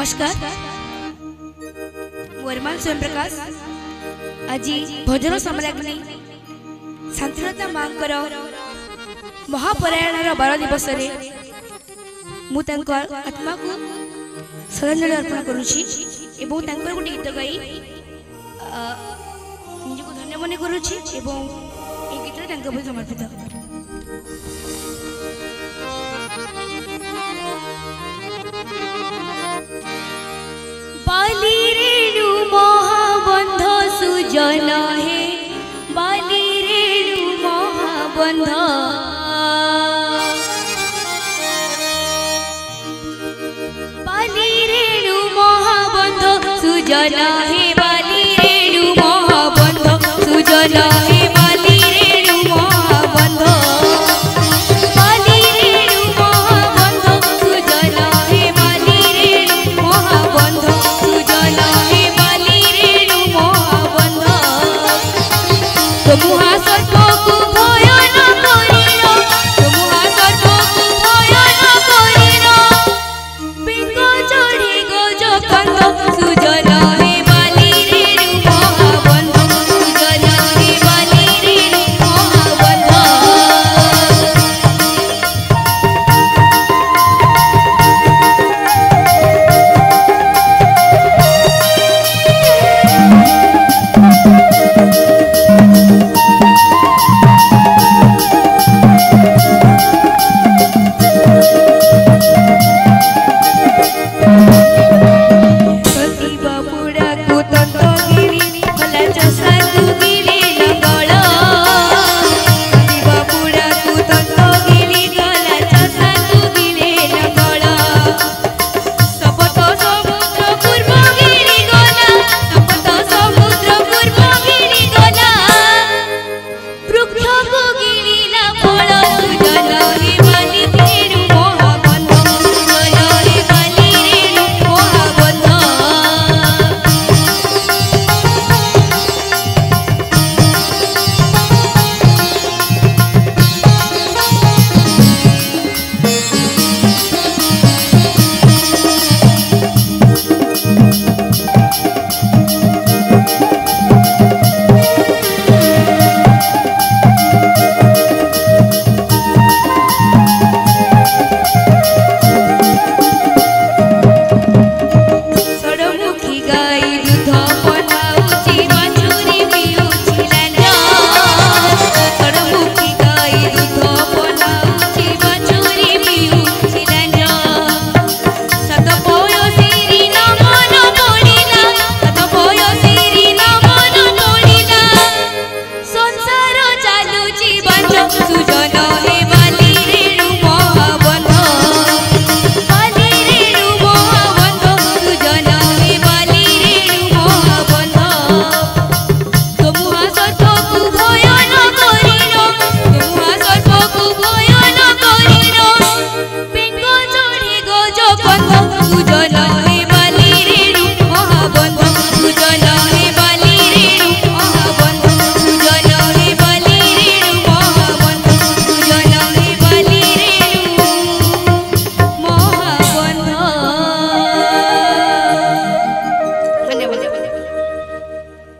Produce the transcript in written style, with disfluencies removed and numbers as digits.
नमस्कार वर्मा स्वयं प्रकाश आज भजन समलाग्नि शांतिलता मांकर महापरायण 12 दिवस आत्मा को श्रद्धांजलि अर्पण करुछि एवं तांकर गोटे गीत गाई निजको धन्य मन करुछि एवं ए गीत तांकर प्रति समर्पित। बाली रेणु महाबंध सुजन हे बाली रेणु महाबंध बाली रेणु महाबंध सुजन हे